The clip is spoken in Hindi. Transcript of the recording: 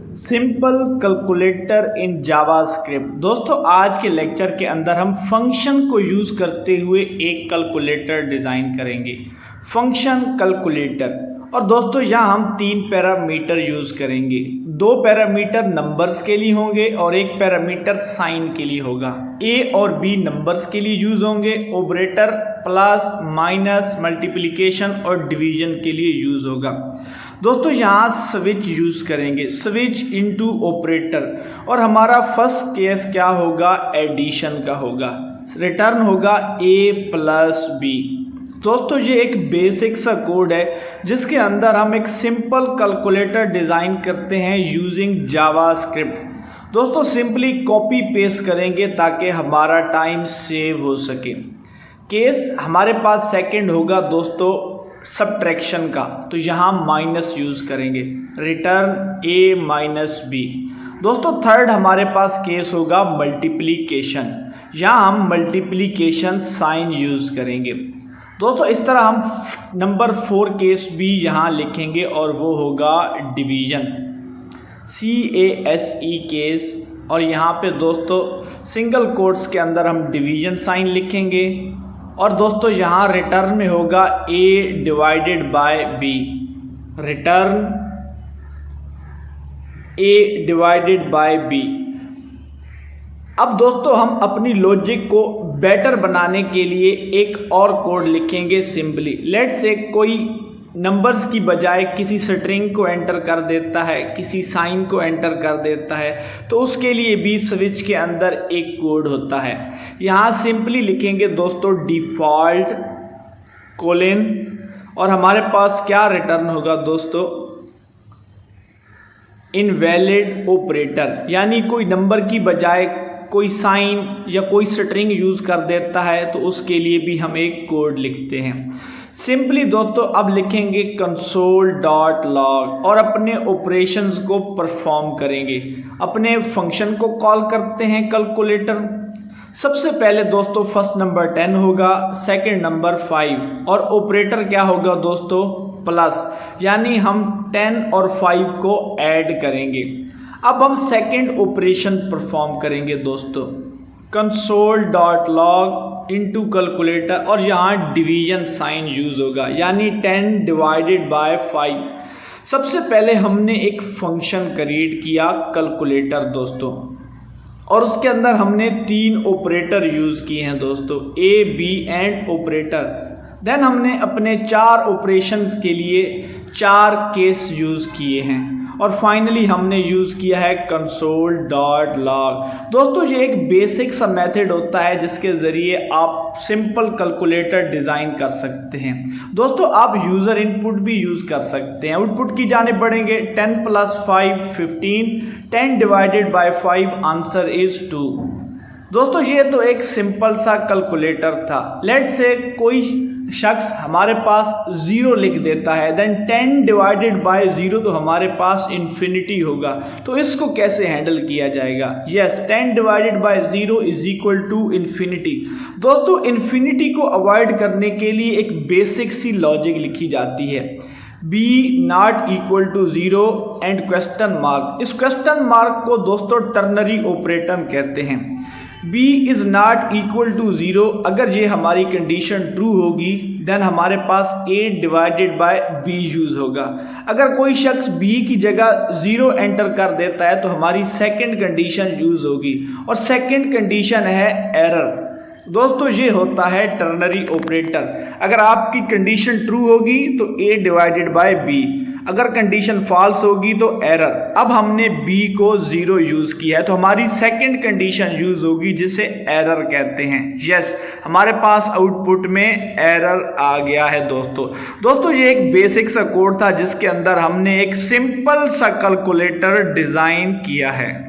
Simple calculator in JavaScript. दोस्तों आज के लेक्चर के अंदर हम फंक्शन को यूज़ करते हुए एक कैलकुलेटर डिज़ाइन करेंगे, फंक्शन कैलकुलेटर। और दोस्तों यहाँ हम 3 पैरामीटर यूज़ करेंगे। 2 पैरामीटर नंबर्स के लिए होंगे और 1 पैरामीटर साइन के लिए होगा। ए और बी नंबर्स के लिए यूज़ होंगे, ऑपरेटर प्लस माइनस मल्टीप्लिकेशन और डिवीजन के लिए यूज़ होगा। दोस्तों यहाँ स्विच यूज़ करेंगे, स्विच इनटू ऑपरेटर। और हमारा फर्स्ट केस क्या होगा, एडिशन का होगा। रिटर्न होगा ए प्लस बी। दोस्तों ये एक बेसिक सा कोड है जिसके अंदर हम एक सिंपल कैलकुलेटर डिज़ाइन करते हैं यूजिंग जावास्क्रिप्ट। दोस्तों सिंपली कॉपी पेस्ट करेंगे ताकि हमारा टाइम सेव हो सके। केस हमारे पास सेकंड होगा दोस्तों सब्ट्रैक्शन का, तो यहाँ माइनस यूज़ करेंगे, रिटर्न ए माइनस बी। दोस्तों थर्ड हमारे पास केस होगा मल्टीप्लिकेशन, यहाँ हम मल्टीप्लिकेशन साइन यूज़ करेंगे। दोस्तों इस तरह हम नंबर 4 केस भी यहाँ लिखेंगे और वो होगा डिवीजन, CASE केस। और यहाँ पे दोस्तों सिंगल कोट्स के अंदर हम डिवीजन साइन लिखेंगे। और दोस्तों यहाँ रिटर्न में होगा A divided by B, return A divided by B। अब दोस्तों हम अपनी लॉजिक को बेटर बनाने के लिए एक और कोड लिखेंगे सिंपली। लेट्स से कोई नंबर्स की बजाय किसी स्ट्रिंग को एंटर कर देता है, किसी साइन को एंटर कर देता है, तो उसके लिए भी स्विच के अंदर एक कोड होता है। यहाँ सिंपली लिखेंगे दोस्तों डिफ़ॉल्ट कोलन, और हमारे पास क्या रिटर्न होगा दोस्तों, इनवैलिड ऑपरेटर। यानी कोई नंबर की बजाय कोई साइन या कोई स्ट्रिंग यूज़ कर देता है तो उसके लिए भी हम एक कोड लिखते हैं। सिंपली दोस्तों अब लिखेंगे console.log और अपने ऑपरेशंस को परफॉर्म करेंगे। अपने फंक्शन को कॉल करते हैं कैलकुलेटर। सबसे पहले दोस्तों फर्स्ट नंबर 10 होगा, सेकंड नंबर 5, और ऑपरेटर क्या होगा दोस्तों, प्लस। यानी हम 10 और 5 को ऐड करेंगे। अब हम सेकंड ऑपरेशन परफॉर्म करेंगे दोस्तों, console.log इनटू कैलकुलेटर, और यहाँ डिवीजन साइन यूज़ होगा, यानी 10 डिवाइडेड बाय 5। सबसे पहले हमने एक फंक्शन क्रिएट किया कैलकुलेटर दोस्तों, और उसके अंदर हमने 3 ऑपरेटर यूज़ किए हैं दोस्तों, A, B and operator. Then हमने अपने 4 ऑपरेशंस के लिए 4 केस यूज़ किए हैं, और फाइनली हमने यूज़ किया है console.log। दोस्तों ये एक बेसिक सा मेथड होता है जिसके ज़रिए आप सिंपल कैलकुलेटर डिज़ाइन कर सकते हैं। दोस्तों आप यूज़र इनपुट भी यूज़ कर सकते हैं। आउटपुट की जाने बढ़ेंगे, 10 + 5 15, 10 डिवाइडेड बाय 5 आंसर इज़ 2। दोस्तों ये तो एक सिंपल सा कैलकुलेटर था। लेट्स से कोई शख्स हमारे पास 0 लिख देता है, देन 10 डिवाइडेड बाय 0 तो हमारे पास इन्फिनिटी होगा। तो इसको कैसे हैंडल किया जाएगा, yes 10 divided by 0 is equal to infinity. दोस्तों इन्फिनिटी को अवॉइड करने के लिए एक बेसिक सी लॉजिक लिखी जाती है, b not equal to 0 and question mark. इस क्वेश्चन मार्क को दोस्तों टर्नरी ऑपरेटर कहते हैं। b is not equal to 0, अगर ये हमारी कंडीशन ट्रू होगी देन हमारे पास a divided by b use होगा। अगर कोई शख्स b की जगह 0 एंटर कर देता है तो हमारी सेकंड कंडीशन यूज़ होगी, और सेकंड कंडीशन है एरर। दोस्तों ये होता है टर्नरी ऑपरेटर। अगर आपकी कंडीशन ट्रू होगी तो a डिवाइडेड बाय b, अगर कंडीशन फॉल्स होगी तो एरर। अब हमने b को 0 यूज़ किया है तो हमारी सेकंड कंडीशन यूज़ होगी जिसे एरर कहते हैं। यस हमारे पास आउटपुट में एरर आ गया है दोस्तों ये एक बेसिक सा कोड था जिसके अंदर हमने एक सिंपल सा कैलकुलेटर डिज़ाइन किया है।